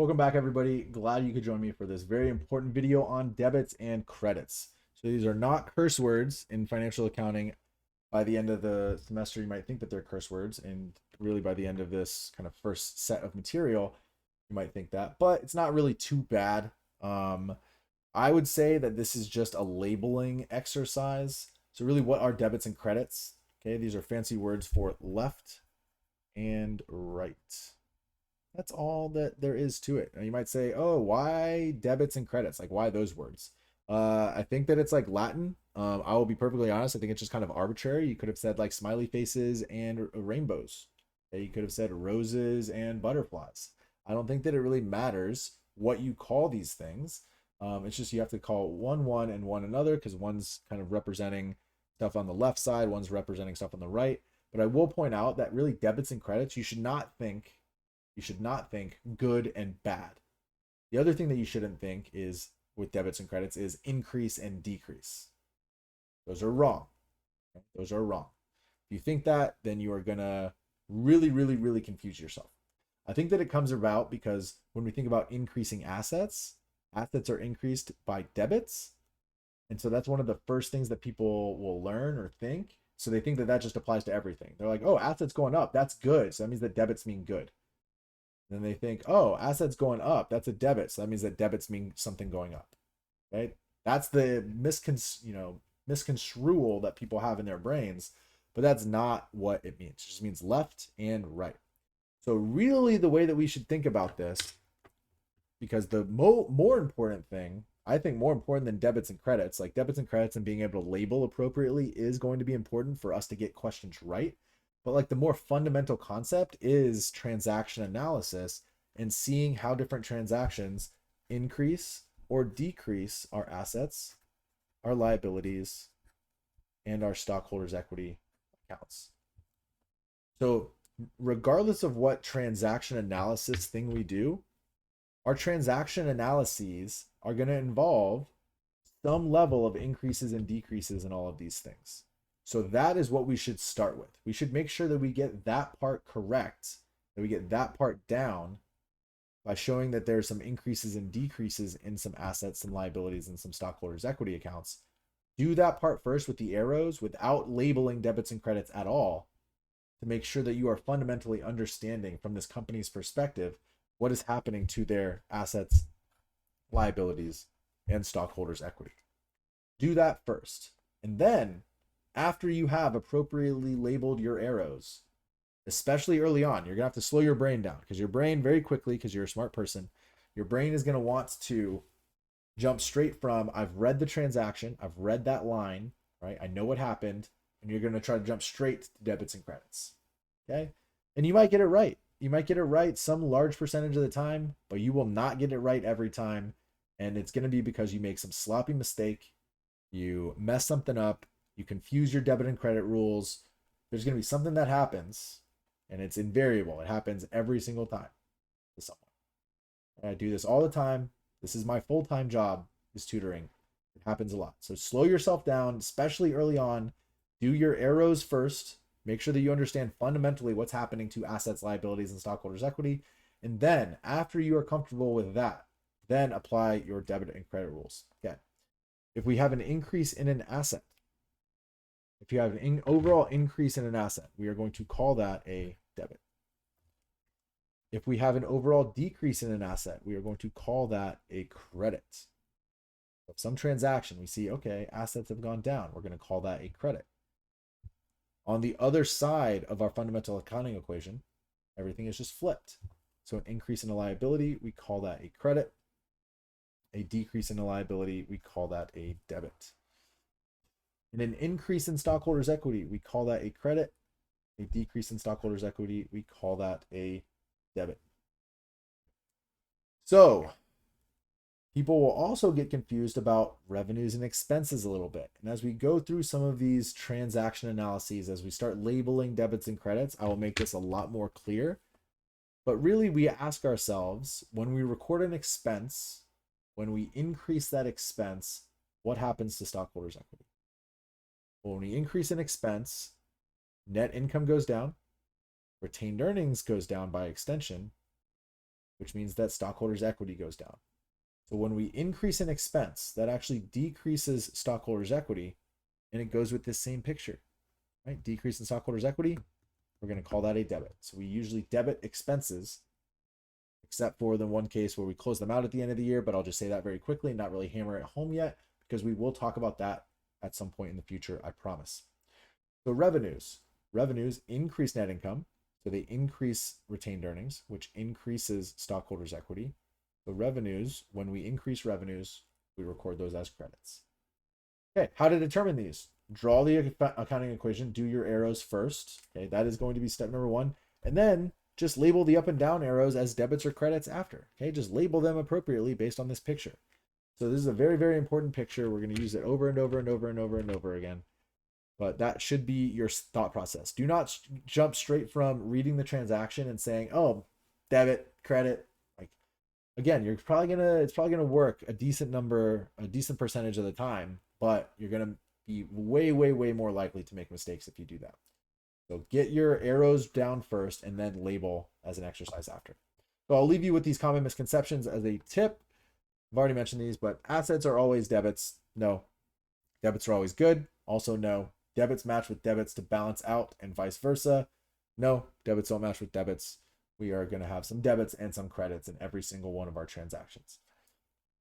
Welcome back, everybody. Glad you could join me for this very important video on debits and credits. So these are not curse words in financial accounting. By the end of the semester, you might think that they're curse words, and really by the end of this kind of first set of material, you might think that, but it's not really too bad. I would say that this is just a labeling exercise. So really, what are debits and credits? Okay, these are fancy words for left and right. That's all that there is to it. And you might say, oh, why debits and credits? Like, why those words? I think that it's like Latin. I will be perfectly honest. I think it's just kind of arbitrary. You could have said like smiley faces and rainbows. You could have said roses and butterflies. I don't think that it really matters what you call these things. It's just you have to call one and one another, because one's kind of representing stuff on the left side, one's representing stuff on the right. But I will point out that really debits and credits, you should not think good and bad. The other thing that you shouldn't think is with debits and credits is increase and decrease. Those are wrong. Okay? Those are wrong. If you think that, then you are going to really confuse yourself. I think that it comes about because when we think about increasing assets, assets are increased by debits. And so that's one of the first things that people will learn or think. So they think that that just applies to everything. They're like, oh, assets going up, that's good. So that means that debits mean good. Then they think, oh, assets going up, that's a debit. So that means that debits mean something going up, right? That's the misconstrual that people have in their brains, but that's not what it means. It just means left and right. So really the way that we should think about this, because the more important thing, I think more important than debits and credits, like debits and credits and being able to label appropriately is going to be important for us to get questions right. But like the more fundamental concept is transaction analysis and seeing how different transactions increase or decrease our assets, our liabilities, and our stockholders' equity accounts. So regardless of what transaction analysis thing we do, our transaction analyses are going to involve some level of increases and decreases in all of these things. So that is what we should start with. We should make sure that we get that part correct, that we get that part down by showing that there's some increases and decreases in some assets and liabilities and some stockholders' equity accounts. Do that part first with the arrows without labeling debits and credits at all, to make sure that you are fundamentally understanding from this company's perspective what is happening to their assets, liabilities, and stockholders' equity. Do that first. And then after you have appropriately labeled your arrows, especially early on, you're going to have to slow your brain down, because your brain very quickly, because you're a smart person, your brain is going to want to jump straight from, I've read the transaction, I've read that line, right? I know what happened, and you're going to try to jump straight to debits and credits. Okay? And you might get it right. You might get it right some large percentage of the time, but you will not get it right every time. And it's going to be because you make some sloppy mistake, you mess something up, you confuse your debit and credit rules. There's going to be something that happens, and it's invariable. It happens every single time to someone. And I do this all the time. This is my full-time job, is tutoring. It happens a lot. So slow yourself down, especially early on. Do your arrows first. Make sure that you understand fundamentally what's happening to assets, liabilities, and stockholders' equity. And then after you are comfortable with that, then apply your debit and credit rules. Okay. If we have an increase in an asset, if you have an overall increase in an asset, we are going to call that a debit. If we have an overall decrease in an asset, we are going to call that a credit. If some transaction, we see, okay, assets have gone down, we're going to call that a credit. On the other side of our fundamental accounting equation, everything is just flipped. So an increase in a liability, we call that a credit. A decrease in a liability, we call that a debit. And an increase in stockholders' equity, we call that a credit. A decrease in stockholders' equity, we call that a debit. So people will also get confused about revenues and expenses a little bit. And as we go through some of these transaction analyses, as we start labeling debits and credits, I will make this a lot more clear. But really, we ask ourselves, when we record an expense, when we increase that expense, what happens to stockholders' equity? Well, when we increase an expense, net income goes down, retained earnings goes down by extension, which means that stockholders' equity goes down. So when we increase an expense, that actually decreases stockholders' equity, and it goes with this same picture, right? Decrease in stockholders' equity, we're going to call that a debit. So we usually debit expenses, except for the one case where we close them out at the end of the year, but I'll just say that very quickly and not really hammer it home yet, because we will talk about that at some point in the future, I promise. So revenues increase net income. So they increase retained earnings, which increases stockholders' equity. So revenues, when we increase revenues, we record those as credits. Okay, how to determine these? Draw the accounting equation, do your arrows first. Okay, that is going to be step number one. And then just label the up and down arrows as debits or credits after. Okay, just label them appropriately based on this picture. So this is a very, very important picture. We're going to use it over and over and over and over and over again. But that should be your thought process. Do not jump straight from reading the transaction and saying, oh, debit, credit. Like, again, it's probably gonna work a decent percentage of the time, but you're gonna be way, way, way more likely to make mistakes if you do that. So get your arrows down first and then label as an exercise after. So I'll leave you with these common misconceptions as a tip. I've already mentioned these, but assets are always debits. No. Debits are always good. Also, no. Debits match with debits to balance out and vice versa. No, debits don't match with debits. We are going to have some debits and some credits in every single one of our transactions.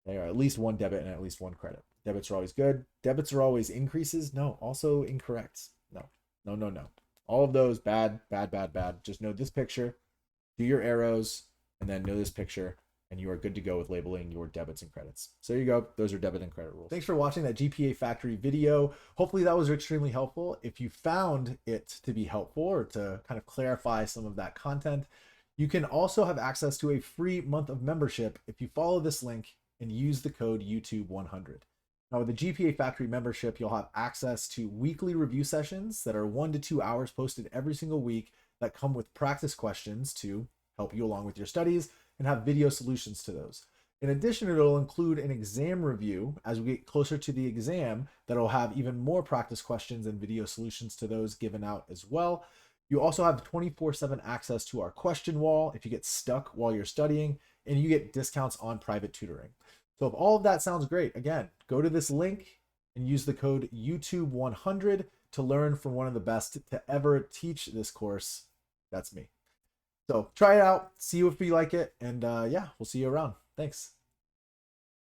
They are at least one debit and at least one credit. Debits are always good. Debits are always increases. No, also incorrect. No. All of those, bad. Just know this picture, do your arrows, and then know this picture, and you are good to go with labeling your debits and credits. So there you go. Those are debit and credit rules. Thanks for watching that GPA Factory video. Hopefully that was extremely helpful. If you found it to be helpful or to kind of clarify some of that content, you can also have access to a free month of membership if you follow this link and use the code YouTube100. Now with the GPA Factory membership, you'll have access to weekly review sessions that are 1 to 2 hours posted every single week that come with practice questions to help you along with your studies, and have video solutions to those. In addition, it'll include an exam review as we get closer to the exam that'll have even more practice questions and video solutions to those given out as well. You also have 24/7 access to our question wall if you get stuck while you're studying, and you get discounts on private tutoring. So if all of that sounds great, again, go to this link and use the code YouTube100 to learn from one of the best to ever teach this course. That's me. So try it out, see if you like it, and yeah, we'll see you around. Thanks.